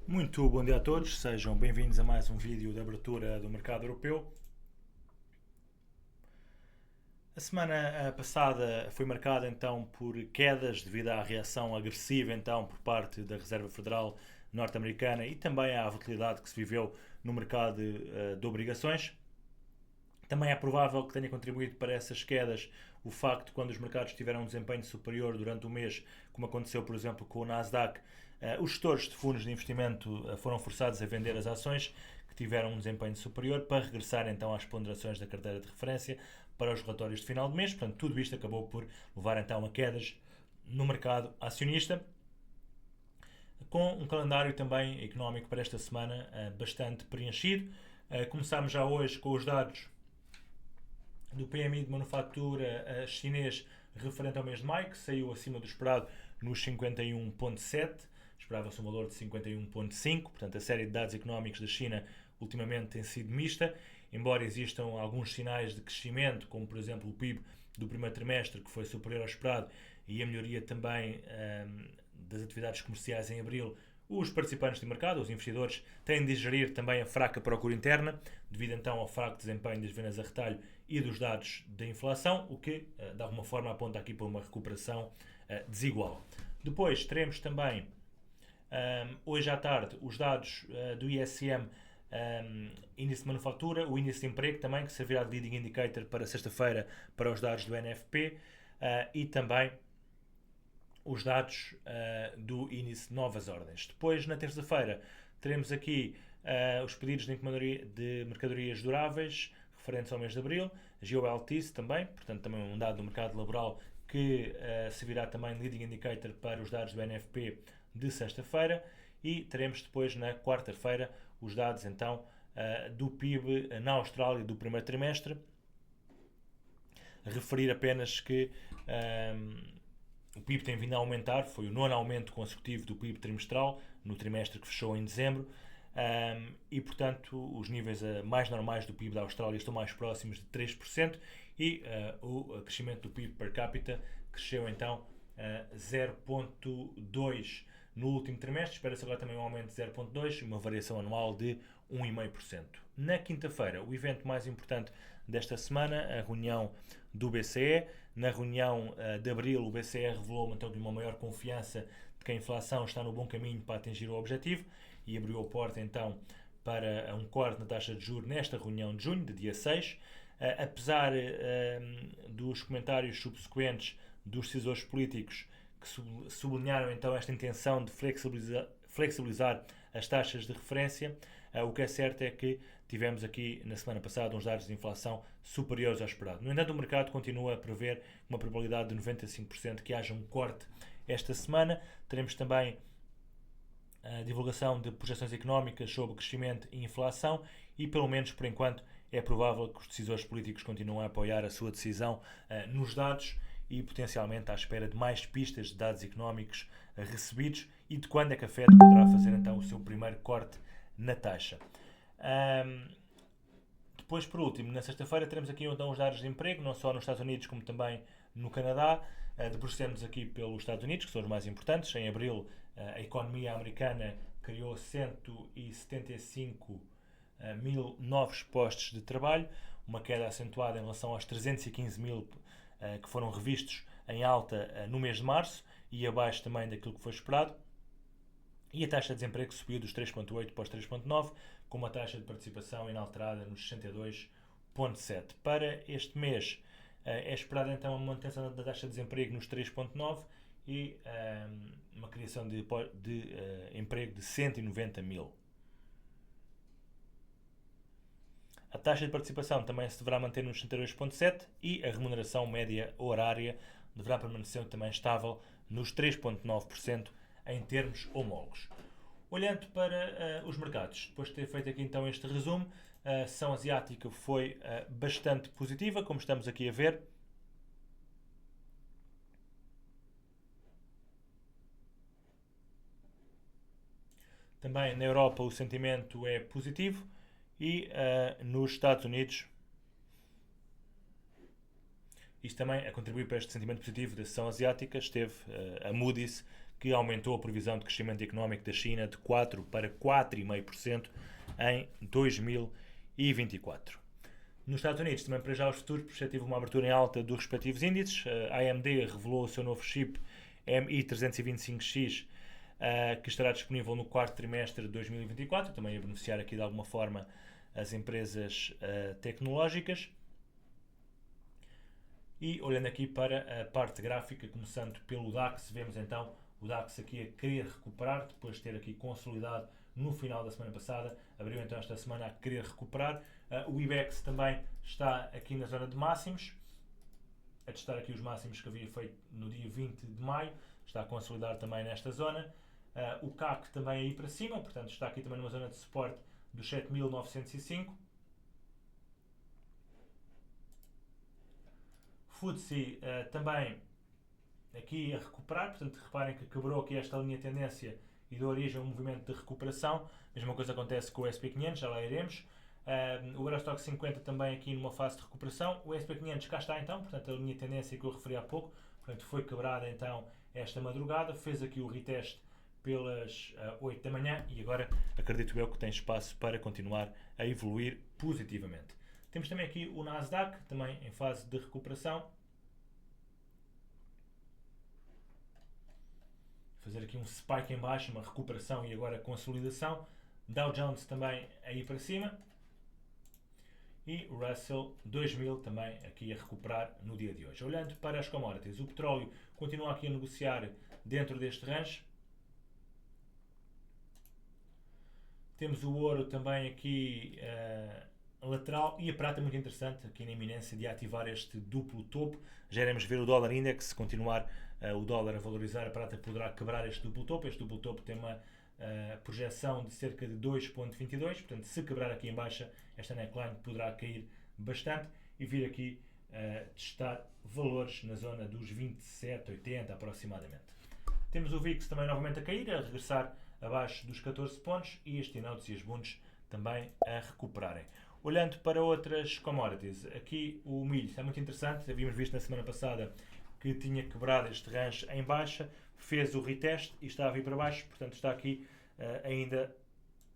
Muito bom dia a todos, sejam bem-vindos a mais um vídeo de abertura do mercado europeu. A semana passada foi marcada então por quedas devido à reação agressiva então por parte da Reserva Federal norte-americana e também à volatilidade que se viveu no mercado de obrigações. Também é provável que tenha contribuído para essas quedas o facto de quando os mercados tiveram um desempenho superior durante o mês, como aconteceu por exemplo com o Nasdaq, os gestores de fundos de investimento foram forçados a vender as ações que tiveram um desempenho superior para regressar então às ponderações da carteira de referência para os relatórios de final de mês. Portanto, tudo isto acabou por levar então a quedas no mercado acionista, com um calendário também económico para esta semana bastante preenchido. Começamos já hoje com os dados do PMI de manufatura chinês referente ao mês de maio, que saiu acima do esperado nos 51,7. Esperava-se um valor de 51,5. Portanto, a série de dados económicos da China ultimamente tem sido mista, embora existam alguns sinais de crescimento, como por exemplo o PIB do primeiro trimestre, que foi superior ao esperado, e a melhoria também das atividades comerciais em abril. Os participantes de mercado, os investidores, têm de gerir também a fraca procura interna, devido então ao fraco desempenho das vendas a retalho e dos dados da inflação, o que de alguma forma aponta aqui para uma recuperação desigual. Depois teremos também hoje à tarde os dados do ISM, índice de manufatura, o índice de emprego também, que servirá de leading indicator para sexta-feira para os dados do NFP, e também os dados do índice de novas ordens. Depois, na terça-feira, teremos aqui os pedidos de mercadorias duráveis referentes ao mês de abril, GOLTs também, portanto também um dado do mercado laboral que servirá também de leading indicator para os dados do NFP de sexta-feira, e teremos depois na quarta-feira os dados então do PIB na Austrália do primeiro trimestre. Referir apenas que o PIB tem vindo a aumentar, foi o nono aumento consecutivo do PIB trimestral, no trimestre que fechou em dezembro, e portanto os níveis mais normais do PIB da Austrália estão mais próximos de 3%, e o crescimento do PIB per capita cresceu então 0,2% no último trimestre. Espera-se agora também um aumento de 0,2% e uma variação anual de 1,5%. Na quinta-feira, o evento mais importante desta semana, a reunião do BCE. Na reunião de abril, o BCE revelou então uma maior confiança de que a inflação está no bom caminho para atingir o objetivo e abriu a porta então para um corte na taxa de juros nesta reunião de junho, de dia 6. Apesar dos comentários subsequentes dos decisores políticos que sublinharam então esta intenção de flexibilizar as taxas de referência, o que é certo é que tivemos aqui na semana passada uns dados de inflação superiores ao esperado. No entanto, o mercado continua a prever uma probabilidade de 95% que haja um corte esta semana. Teremos também a divulgação de projeções económicas sobre crescimento e inflação, e pelo menos por enquanto é provável que os decisores políticos continuem a apoiar a sua decisão nos dados, e potencialmente à espera de mais pistas de dados económicos recebidos e de quando é que a Fed poderá fazer então o seu primeiro corte na taxa. Depois, por último, na sexta-feira teremos aqui então os dados de emprego, não só nos Estados Unidos como também no Canadá. Debruçamos aqui pelos Estados Unidos, que são os mais importantes. Em abril, a economia americana criou 175 mil novos postos de trabalho, uma queda acentuada em relação aos 315 mil que foram revistos em alta no mês de março e abaixo também daquilo que foi esperado. E a taxa de desemprego subiu dos 3,8 para os 3,9, com uma taxa de participação inalterada nos 62,7. Para este mês é esperada então uma manutenção da taxa de desemprego nos 3,9 e uma criação de emprego de 190 mil. A taxa de participação também se deverá manter nos 62,7 e a remuneração média horária deverá permanecer também estável nos 3,9% em termos homólogos. Olhando para os mercados, depois de ter feito aqui então este resumo, a sessão asiática foi bastante positiva, como estamos aqui a ver. Também na Europa o sentimento é positivo e nos Estados Unidos isto também a contribuir para este sentimento positivo da sessão asiática esteve a Moody's, que aumentou a previsão de crescimento económico da China de 4 para 4,5% em 2024. Nos Estados Unidos, também para já os futuros perspectivam uma abertura em alta dos respectivos índices. A AMD revelou o seu novo chip MI325X, que estará disponível no quarto trimestre de 2024, também a beneficiar aqui de alguma forma as empresas tecnológicas. E olhando aqui para a parte gráfica, começando pelo DAX, vemos então o DAX aqui a querer recuperar, depois de ter aqui consolidado no final da semana passada, abriu então esta semana a querer recuperar. O IBEX também está aqui na zona de máximos, a testar aqui os máximos que havia feito no dia 20 de maio, está a consolidar também nesta zona. O CAC também aí para cima, portanto está aqui também numa zona de suporte dos 7.905. FTSE também aqui a recuperar, portanto reparem que quebrou aqui esta linha de tendência e deu origem a um movimento de recuperação. Mesma coisa acontece com o SP500, já lá iremos. O Eurostoxx 50 também aqui numa fase de recuperação. O SP500 cá está então, portanto a linha de tendência que eu referi há pouco, portanto foi quebrada então esta madrugada, fez aqui o reteste pelas 8 da manhã e agora acredito eu que tem espaço para continuar a evoluir positivamente. Temos também aqui o Nasdaq, também em fase de recuperação. Fazer aqui um spike em baixo, uma recuperação e agora consolidação. Dow Jones também aí para cima. E o Russell 2000 também aqui a recuperar no dia de hoje. Olhando para as commodities, o petróleo continua aqui a negociar dentro deste range. Temos o ouro também aqui lateral e a prata muito interessante, aqui na iminência de ativar este duplo topo. Já iremos ver o dólar index, se continuar o dólar a valorizar, a prata poderá quebrar este duplo topo. Este duplo topo tem uma projeção de cerca de 2,22, portanto se quebrar aqui em baixa, esta neckline poderá cair bastante e vir aqui testar valores na zona dos 27,80 aproximadamente. Temos o VIX também novamente a cair, a regressar abaixo dos 14 pontos e as T-Notes e as Bunds também a recuperarem. Olhando para outras commodities, aqui o milho está muito interessante, havíamos visto na semana passada que tinha quebrado este range em baixa, fez o reteste e está a vir para baixo, portanto está aqui ainda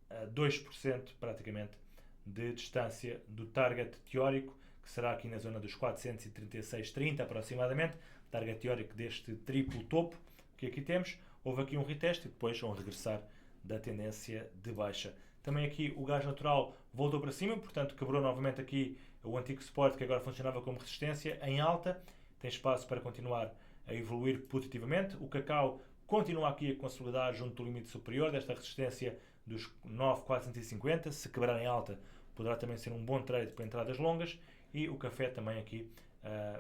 a 2% praticamente de distância do target teórico, que será aqui na zona dos 436,30 aproximadamente, target teórico deste triplo topo que aqui temos. Houve aqui um reteste e depois um regressar da tendência de baixa. Também aqui o gás natural voltou para cima, portanto quebrou novamente aqui o antigo suporte que agora funcionava como resistência em alta. Tem espaço para continuar a evoluir positivamente. O cacau continua aqui a consolidar junto do limite superior desta resistência dos 9.450. Se quebrar em alta, poderá também ser um bom trade para entradas longas. E o café também aqui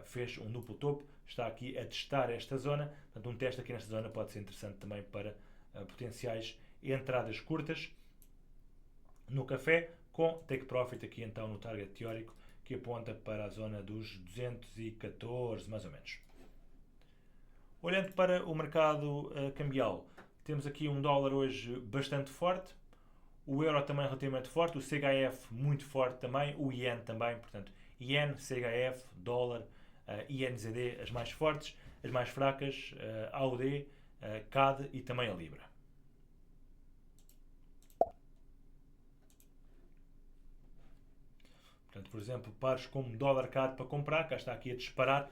fez um duplo topo. Está aqui a testar esta zona. Portanto, um teste aqui nesta zona pode ser interessante também para potenciais entradas curtas no café, com take profit aqui então no target teórico que aponta para a zona dos 214 mais ou menos. Olhando para o mercado cambial, temos aqui um dólar hoje bastante forte, o euro também relativamente forte, o CHF muito forte também, o ien também, portanto, ien, CHF, dólar, INZD as mais fortes, as mais fracas, AUD, CAD e também a Libra. Portanto, por exemplo, pares como dólar CAD para comprar, cá está aqui a disparar.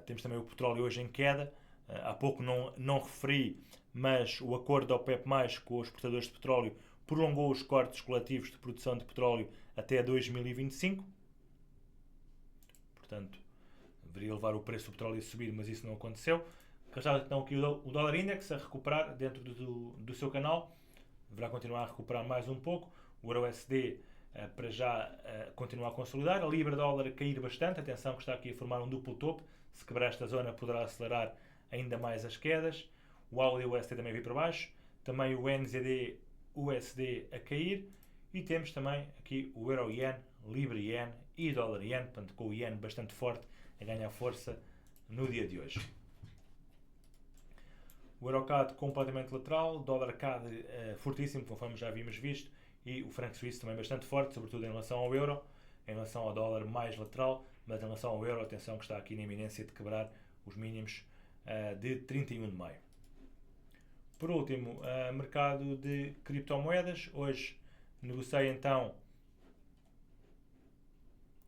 Temos também o petróleo hoje em queda. Há pouco não referi, mas o acordo da OPEP+, com os exportadores de petróleo, prolongou os cortes coletivos de produção de petróleo até 2025. Portanto, deveria levar o preço do petróleo a subir, mas isso não aconteceu. Cá está então aqui o dólar index a recuperar dentro do seu canal. Deverá continuar a recuperar mais um pouco. O euro-USD para já continuar a consolidar. A libra-dólar a cair bastante. Atenção que está aqui a formar um duplo topo. Se quebrar esta zona poderá acelerar ainda mais as quedas. O AUD-USD também vir para baixo. Também o NZD-USD a cair. E temos também aqui o euro-yen, libra-yen e dólar-yen. Portanto, com o yen bastante forte a ganhar força no dia de hoje. O euro-CAD completamente lateral. O dólar-CAD fortíssimo, conforme já havíamos visto. E o franco suíço também bastante forte, sobretudo em relação ao euro, em relação ao dólar mais lateral, mas em relação ao euro, atenção que está aqui na iminência de quebrar os mínimos de 31 de maio. Por último, mercado de criptomoedas. Hoje negociei então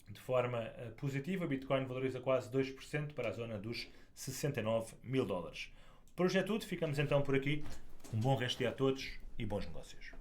de forma positiva. Bitcoin valoriza quase 2% para a zona dos 69 mil dólares. Por hoje é tudo. Ficamos então por aqui. Um bom resto de dia a todos e bons negócios.